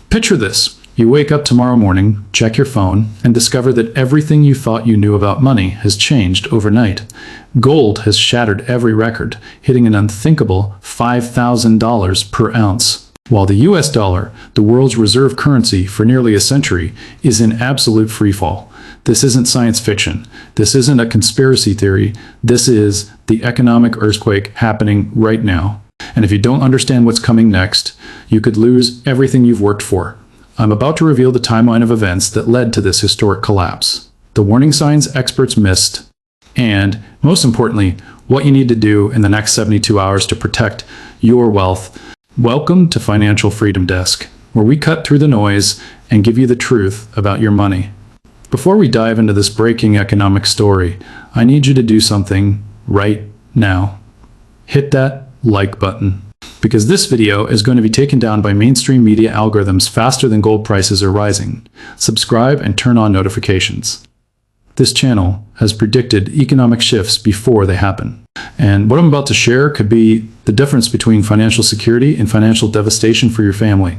Picture this. You wake up tomorrow morning, check your phone, and discover that everything you thought you knew about money has changed overnight. Gold has shattered every record, hitting an unthinkable $5,000 per ounce. While the US dollar, the world's reserve currency for nearly a century, is in absolute freefall. This isn't science fiction. This isn't a conspiracy theory. This is the economic earthquake happening right now. And if you don't understand what's coming next, you could lose everything you've worked for. I'm about to reveal the timeline of events that led to this historic collapse, the warning signs experts missed, and, most importantly, what you need to do in the next 72 hours to protect your wealth. Welcome to Financial Freedom Desk, where we cut through the noise and give you the truth about your money. Before we dive into this breaking economic story, I need you to do something right now. Hit that like button, because this video is going to be taken down by mainstream media algorithms faster than gold prices are rising. Subscribe and turn on notifications. This channel has predicted economic shifts before they happen. And what I'm about to share could be the difference between financial security and financial devastation for your family.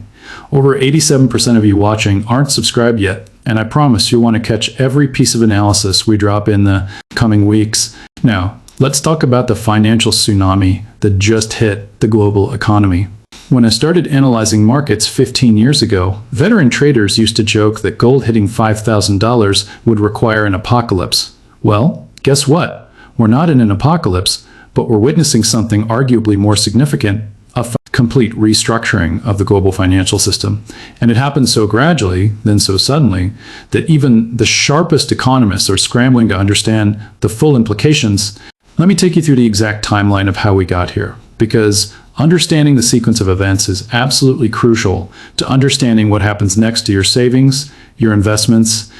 Over 87% of you watching aren't subscribed yet, and I promise you'll want to catch every piece of analysis we drop in the coming weeks. Now, let's talk about the financial tsunami that just hit the global economy. When I started analyzing markets 15 years ago, veteran traders used to joke that gold hitting $5,000 would require an apocalypse. Well, guess what? We're not in an apocalypse, but we're witnessing something arguably more significant, a complete restructuring of the global financial system. And it happened so gradually, then so suddenly, that even the sharpest economists are scrambling to understand the full implications. Let me take you through the exact timeline of how we got here, because understanding the sequence of events is absolutely crucial to understanding what happens next to your savings, your investments,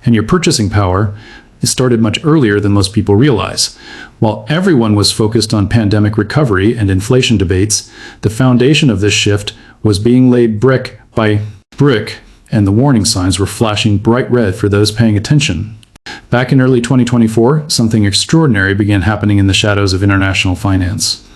and your purchasing power. It started much earlier than most people realize. While everyone was focused on pandemic recovery and inflation debates, the foundation of this shift was being laid brick by brick, and the warning signs were flashing bright red for those paying attention. Back in early 2024, something extraordinary began happening in the shadows of international finance.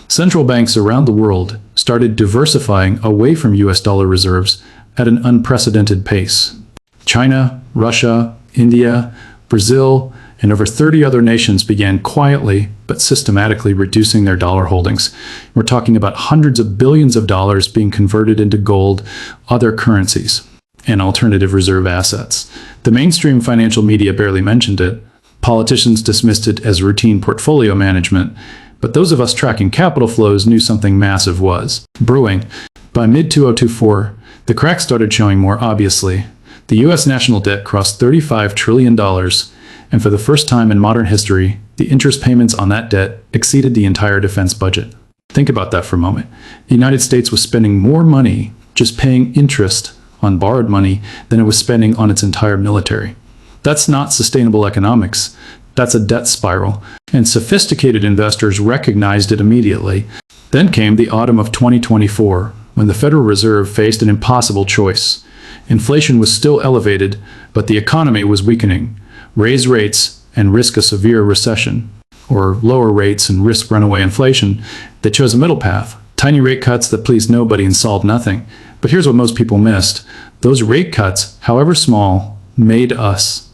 Central banks around the world started diversifying away from US dollar reserves at an unprecedented pace. China, Russia, India, Brazil, and over 30 other nations began quietly but systematically reducing their dollar holdings. We're talking about hundreds of billions of dollars being converted into gold, other currencies, and alternative reserve assets. The mainstream financial media barely mentioned it. Politicians dismissed it as routine portfolio management, but those of us tracking capital flows knew something massive was brewing. By mid-2024, the cracks started showing more obviously. The U.S. national debt crossed $35 trillion, and for the first time in modern history, the interest payments on that debt exceeded the entire defense budget. Think about that for a moment. The United States was spending more money just paying interest on borrowed money than it was spending on its entire military. That's not sustainable economics. That's a debt spiral, and sophisticated investors recognized it immediately. Then came the autumn of 2024, when the Federal Reserve faced an impossible choice. Inflation was still elevated, but the economy was weakening. Raise rates and risk a severe recession, or lower rates and risk runaway inflation. They chose a middle path, tiny rate cuts that pleased nobody and solved nothing. But here's what most people missed. Those rate cuts, however small, made us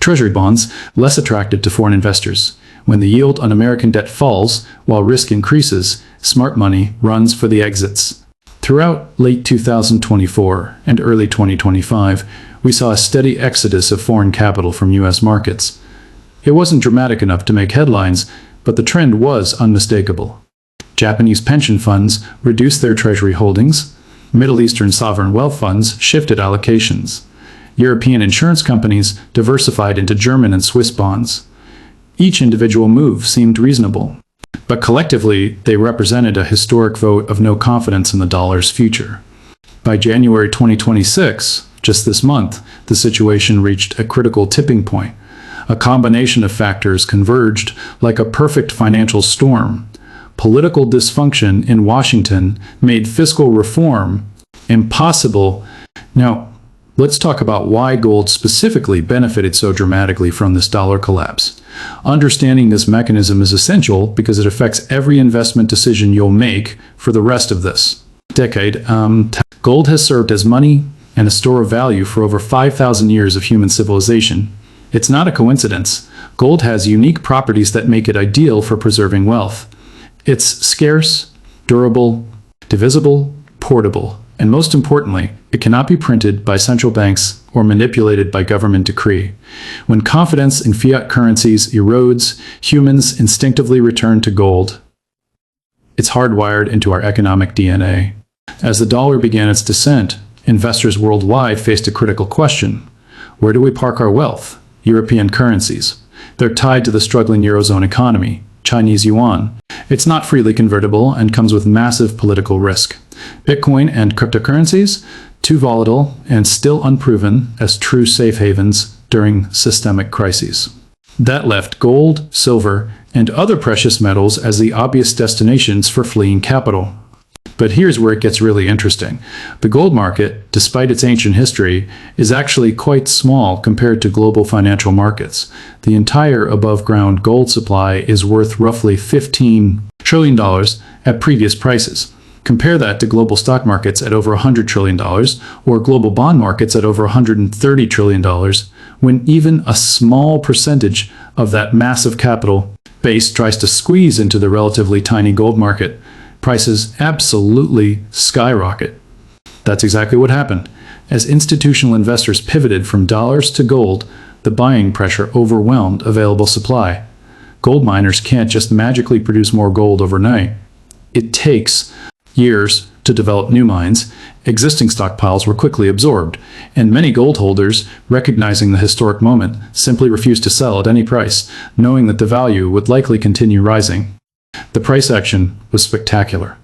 Treasury bonds less attractive to foreign investors. When the yield on American debt falls while risk increases, smart money runs for the exits. Throughout late 2024 and early 2025, we saw a steady exodus of foreign capital from U.S. markets. It wasn't dramatic enough to make headlines, but the trend was unmistakable. Japanese pension funds reduced their treasury holdings. Middle Eastern sovereign wealth funds shifted allocations. European insurance companies diversified into German and Swiss bonds. Each individual move seemed reasonable, but collectively they represented a historic vote of no confidence in the dollar's future. By January 2026, just this month, the situation reached a critical tipping point. A combination of factors converged like a perfect financial storm. Political dysfunction in Washington made fiscal reform impossible. Now, let's talk about why gold specifically benefited so dramatically from this dollar collapse. Understanding this mechanism is essential because it affects every investment decision you'll make for the rest of this decade. Gold has served as money and a store of value for over 5,000 years of human civilization. It's not a coincidence. Gold has unique properties that make it ideal for preserving wealth. It's scarce, durable, divisible, portable, and most importantly, it cannot be printed by central banks or manipulated by government decree. When confidence in fiat currencies erodes, humans instinctively return to gold. It's hardwired into our economic DNA. As the dollar began its descent, investors worldwide faced a critical question. Where do we park our wealth? European currencies. They're tied to the struggling Eurozone economy, Chinese yuan. It's not freely convertible and comes with massive political risk. Bitcoin and cryptocurrencies, too volatile and still unproven as true safe havens during systemic crises. That left gold, silver, and other precious metals as the obvious destinations for fleeing capital. But here's where it gets really interesting. The gold market, despite its ancient history, is actually quite small compared to global financial markets. The entire above-ground gold supply is worth roughly $15 trillion at previous prices. Compare that to global stock markets at over $100 trillion or global bond markets at over $130 trillion, when even a small percentage of that massive capital base tries to squeeze into the relatively tiny gold market. Prices absolutely skyrocket. That's exactly what happened. As institutional investors pivoted from dollars to gold, the buying pressure overwhelmed available supply. Gold miners can't just magically produce more gold overnight. It takes years to develop new mines. Existing stockpiles were quickly absorbed, and many gold holders, recognizing the historic moment, simply refused to sell at any price, knowing that the value would likely continue rising. The price action was spectacular.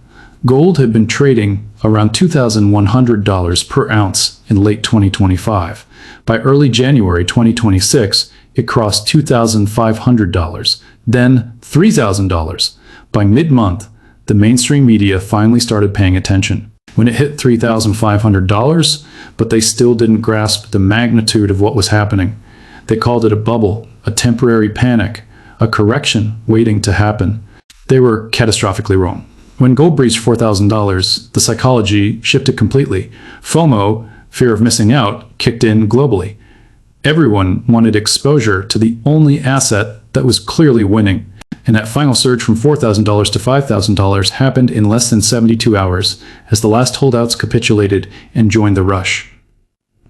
Gold had been trading around $2,100 per ounce in late 2025. By early January 2026, it crossed $2,500, then $3,000. By mid-month, the mainstream media finally started paying attention. When it hit $3,500, but they still didn't grasp the magnitude of what was happening. They called it a bubble, a temporary panic, a correction waiting to happen. They were catastrophically wrong. When gold breached $4,000, the psychology shifted completely. FOMO, fear of missing out, kicked in globally. Everyone wanted exposure to the only asset that was clearly winning. And that final surge from $4,000 to $5,000 happened in less than 72 hours as the last holdouts capitulated and joined the rush.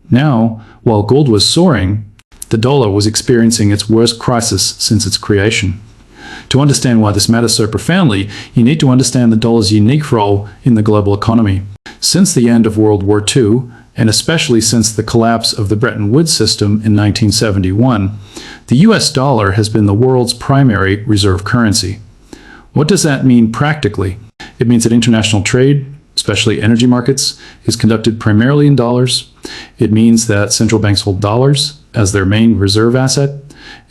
Now, while gold was soaring, the dollar was experiencing its worst crisis since its creation. To understand why this matters so profoundly, you need to understand the dollar's unique role in the global economy. Since the end of World War II, and especially since the collapse of the Bretton Woods system in 1971, the US dollar has been the world's primary reserve currency. What does that mean practically? It means that international trade, especially energy markets, is conducted primarily in dollars. It means that central banks hold dollars as their main reserve asset.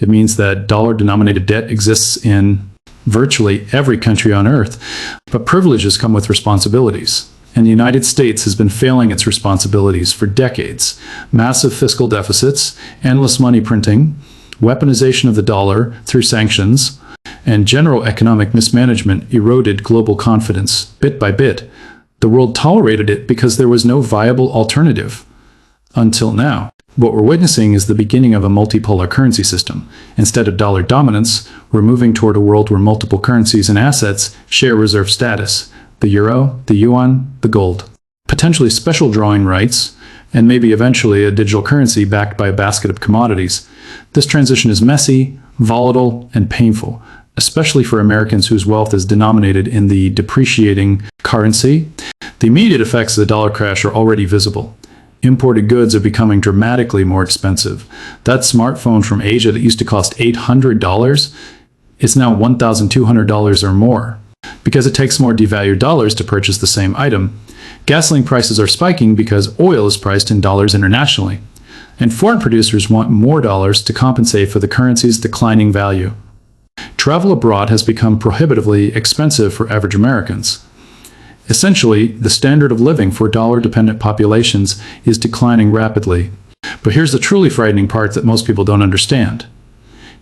It means that dollar-denominated debt exists in virtually every country on earth. But privileges come with responsibilities. And the United States has been failing its responsibilities for decades. Massive fiscal deficits, endless money printing, weaponization of the dollar through sanctions, and general economic mismanagement eroded global confidence bit by bit. The world tolerated it because there was no viable alternative. Until now. What we're witnessing is the beginning of a multipolar currency system. Instead of dollar dominance, we're moving toward a world where multiple currencies and assets share reserve status. The euro, the yuan, the gold. Potentially special drawing rights, and maybe eventually a digital currency backed by a basket of commodities. This transition is messy, volatile, and painful, especially for Americans whose wealth is denominated in the depreciating currency. The immediate effects of the dollar crash are already visible. Imported goods are becoming dramatically more expensive. That smartphone from Asia that used to cost $800 is now $1,200 or more. Because it takes more devalued dollars to purchase the same item. Gasoline prices are spiking because oil is priced in dollars internationally. And foreign producers want more dollars to compensate for the currency's declining value. Travel abroad has become prohibitively expensive for average Americans. Essentially, the standard of living for dollar-dependent populations is declining rapidly. But here's the truly frightening part that most people don't understand.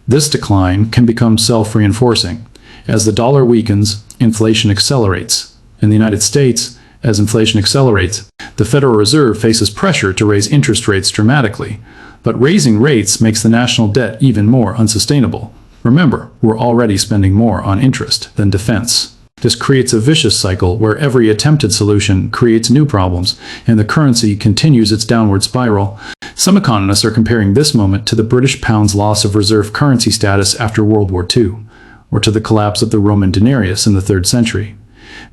This decline can become self-reinforcing. As the dollar weakens, inflation accelerates. In the United States, as inflation accelerates, The Federal Reserve faces pressure to raise interest rates dramatically, but raising rates makes the national debt even more unsustainable. Remember, we're already spending more on interest than defense. This creates a vicious cycle where every attempted solution creates new problems, and the currency continues its downward spiral. Some economists are comparing this moment to the British pound's loss of reserve currency status after World War II, or to the collapse of the Roman denarius in the 3rd century.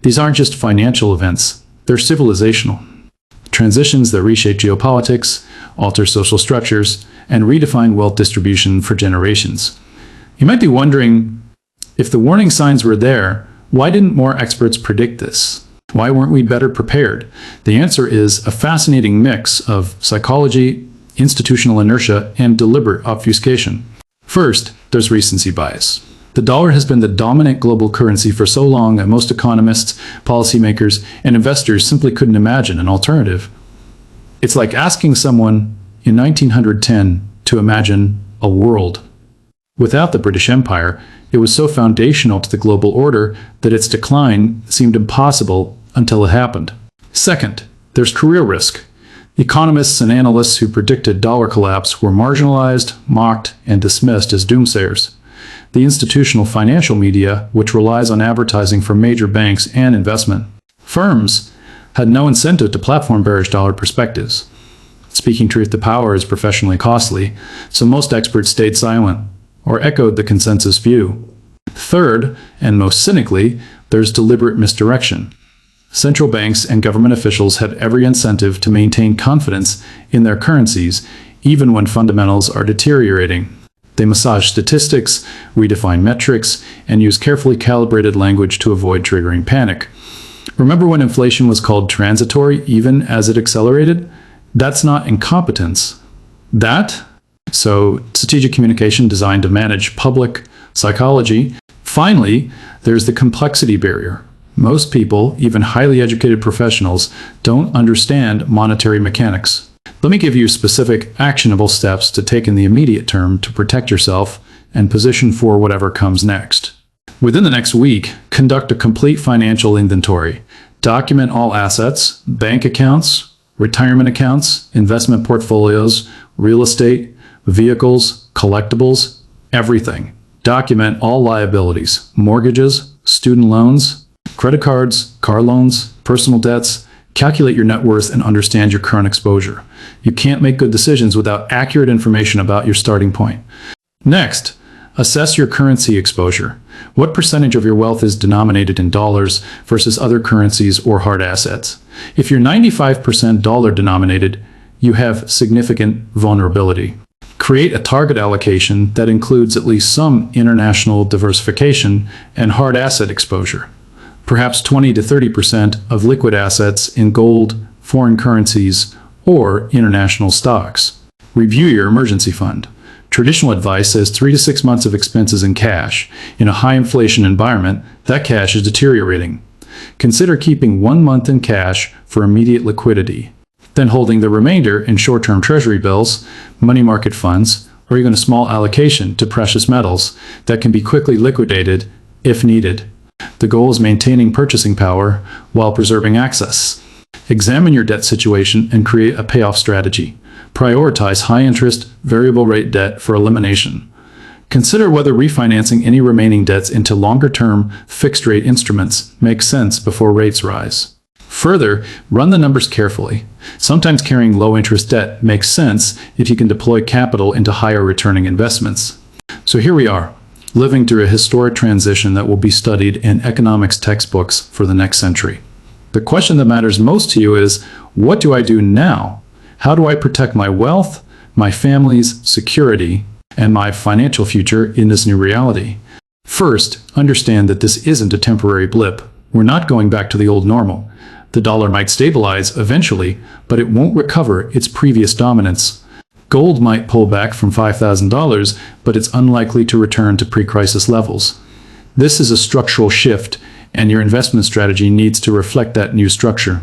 These aren't just financial events, they're civilizational. Transitions that reshape geopolitics, alter social structures, and redefine wealth distribution for generations. You might be wondering, if the warning signs were there, why didn't more experts predict this? Why weren't we better prepared? The answer is a fascinating mix of psychology, institutional inertia, and deliberate obfuscation. First, there's recency bias. The dollar has been the dominant global currency for so long that most economists, policymakers, and investors simply couldn't imagine an alternative. It's like asking someone in 1910 to imagine a world without the British Empire. It was so foundational to the global order that its decline seemed impossible until it happened. Second, there's career risk. Economists and analysts who predicted dollar collapse were marginalized, mocked, and dismissed as doomsayers. The institutional financial media, which relies on advertising from major banks and investment firms, had no incentive to platform bearish dollar perspectives. Speaking truth to power is professionally costly, so most experts stayed silent or echoed the consensus view. Third, and most cynically, there's deliberate misdirection. Central banks and government officials had every incentive to maintain confidence in their currencies, even when fundamentals are deteriorating. They massage statistics, redefine metrics, and use carefully calibrated language to avoid triggering panic. Remember when inflation was called transitory even as it accelerated? That's not incompetence. So strategic communication designed to manage public psychology. Finally, there's the complexity barrier. Most people, even highly educated professionals, don't understand monetary mechanics. Let me give you specific, actionable steps to take in the immediate term to protect yourself and position for whatever comes next. Within the next week, conduct a complete financial inventory. Document all assets, bank accounts, retirement accounts, investment portfolios, real estate, vehicles, collectibles, everything. Document all liabilities, mortgages, student loans, credit cards, car loans, personal debts. Calculate your net worth and understand your current exposure. You can't make good decisions without accurate information about your starting point. Next, assess your currency exposure. What percentage of your wealth is denominated in dollars versus other currencies or hard assets? If you're 95% dollar denominated, you have significant vulnerability. Create a target allocation that includes at least some international diversification and hard asset exposure. Perhaps 20 to 30% of liquid assets in gold, foreign currencies, or international stocks. Review your emergency fund. Traditional advice says 3 to 6 months of expenses in cash. In a high inflation environment, that cash is deteriorating. Consider keeping 1 month in cash for immediate liquidity, then holding the remainder in short-term treasury bills, money market funds, or even a small allocation to precious metals that can be quickly liquidated if needed. The goal is maintaining purchasing power while preserving access. Examine your debt situation and create a payoff strategy. Prioritize high-interest, variable-rate debt for elimination. Consider whether refinancing any remaining debts into longer-term, fixed-rate instruments makes sense before rates rise. Further, run the numbers carefully. Sometimes carrying low-interest debt makes sense if you can deploy capital into higher-returning investments. So here we are, living through a historic transition that will be studied in economics textbooks for the next century. The question that matters most to you is, what do I do now? How do I protect my wealth, my family's security, and my financial future in this new reality? First, understand that this isn't a temporary blip. We're not going back to the old normal. The dollar might stabilize eventually, but it won't recover its previous dominance. Gold might pull back from $5,000, but it's unlikely to return to pre-crisis levels. This is a structural shift, and your investment strategy needs to reflect that new structure.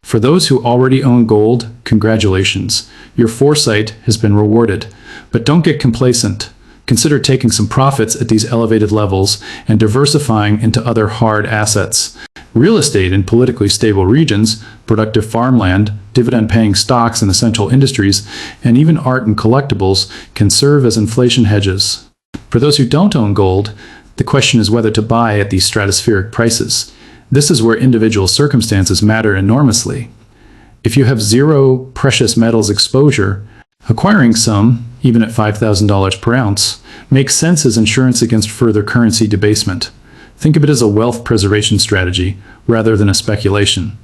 For those who already own gold, congratulations. Your foresight has been rewarded. But don't get complacent. Consider taking some profits at these elevated levels and diversifying into other hard assets. Real estate in politically stable regions, productive farmland, dividend-paying stocks in essential industries, and even art and collectibles can serve as inflation hedges. For those who don't own gold, the question is whether to buy at these stratospheric prices. This is where individual circumstances matter enormously. If you have zero precious metals exposure, acquiring some, even at $5,000 per ounce, makes sense as insurance against further currency debasement. Think of it as a wealth preservation strategy rather than a speculation.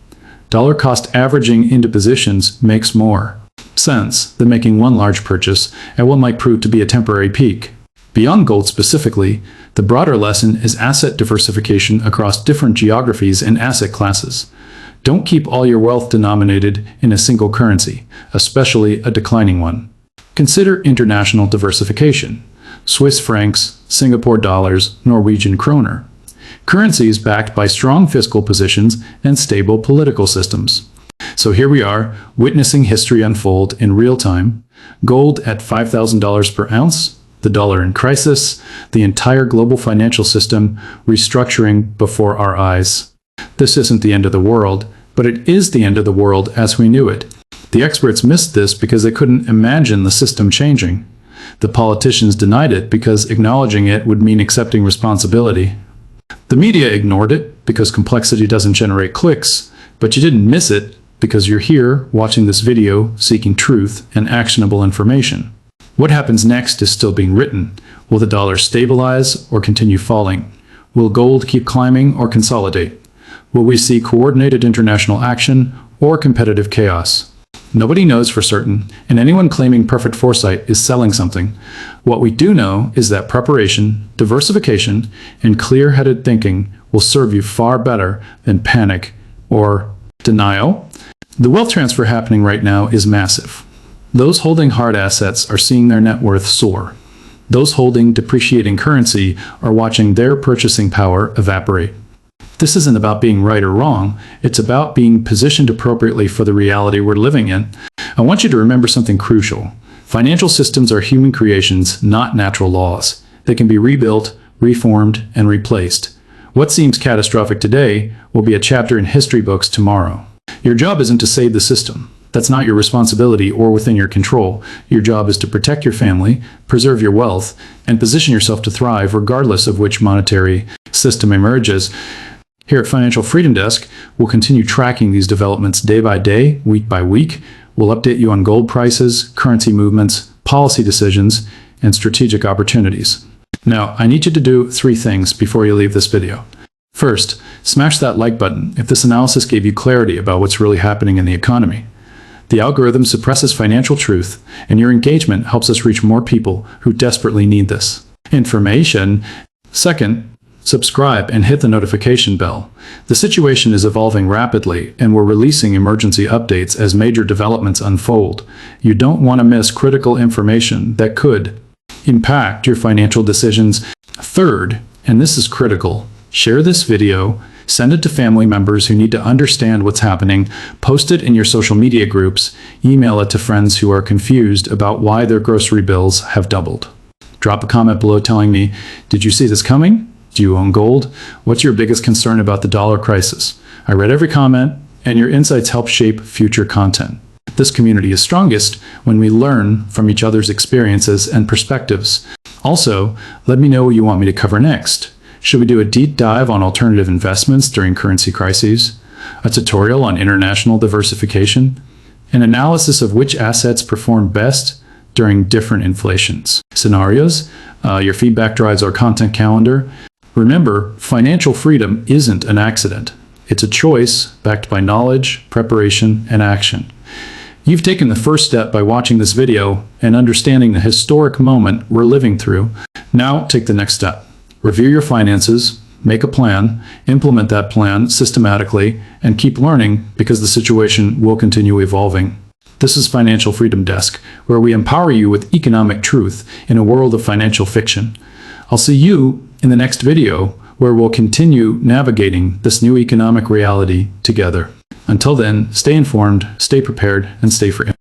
Dollar cost averaging into positions makes more sense than making one large purchase at what might prove to be a temporary peak. Beyond gold specifically, the broader lesson is asset diversification across different geographies and asset classes. Don't keep all your wealth denominated in a single currency, especially a declining one. Consider international diversification: Swiss francs, Singapore dollars, Norwegian kroner. Currencies backed by strong fiscal positions and stable political systems. So here we are, witnessing history unfold in real time. Gold at $5,000 per ounce, the dollar in crisis, the entire global financial system restructuring before our eyes. This isn't the end of the world, but it is the end of the world as we knew it. The experts missed this because they couldn't imagine the system changing. The politicians denied it because acknowledging it would mean accepting responsibility. The media ignored it because complexity doesn't generate clicks, but you didn't miss it because you're here watching this video seeking truth and actionable information. What happens next is still being written. Will the dollar stabilize or continue falling? Will gold keep climbing or consolidate? Will we see coordinated international action or competitive chaos? Nobody knows for certain, and anyone claiming perfect foresight is selling something. What we do know is that preparation, diversification, and clear-headed thinking will serve you far better than panic or denial. The wealth transfer happening right now is massive. Those holding hard assets are seeing their net worth soar. Those holding depreciating currency are watching their purchasing power evaporate. This isn't about being right or wrong. It's about being positioned appropriately for the reality we're living in. I want you to remember something crucial. Financial systems are human creations, not natural laws. They can be rebuilt, reformed, and replaced. What seems catastrophic today will be a chapter in history books tomorrow. Your job isn't to save the system. That's not your responsibility or within your control. Your job is to protect your family, preserve your wealth, and position yourself to thrive regardless of which monetary system emerges. Here at Financial Freedom Desk, we'll continue tracking these developments day by day, week by week. We'll update you on gold prices, currency movements, policy decisions, and strategic opportunities. Now, I need you to do 3 things before you leave this video. First, smash that like button if this analysis gave you clarity about what's really happening in the economy. The algorithm suppresses financial truth, and your engagement helps us reach more people who desperately need this information. Second, subscribe and hit the notification bell. The situation is evolving rapidly, and we're releasing emergency updates as major developments unfold. You don't want to miss critical information that could impact your financial decisions. Third, and this is critical, share this video. Send it to family members who need to understand what's happening. Post it in your social media groups. Email it to friends who are confused about why their grocery bills have doubled. Drop a comment below telling me, did you see this coming? Do you own gold? What's your biggest concern about the dollar crisis? I read every comment, and your insights help shape future content. This community is strongest when we learn from each other's experiences and perspectives. Also, let me know what you want me to cover next. Should we do a deep dive on alternative investments during currency crises? A tutorial on international diversification? An analysis of which assets perform best during different inflations scenarios? Your feedback drives our content calendar. Remember, financial freedom isn't an accident. It's a choice backed by knowledge, preparation, and action. You've taken the first step by watching this video and understanding the historic moment we're living through. Now take the next step. Review your finances, make a plan, implement that plan systematically, and keep learning because the situation will continue evolving. This is Financial Freedom Desk, where we empower you with economic truth in a world of financial fiction. I'll see you in the next video, where we'll continue navigating this new economic reality together. Until then, stay informed, stay prepared, and stay free.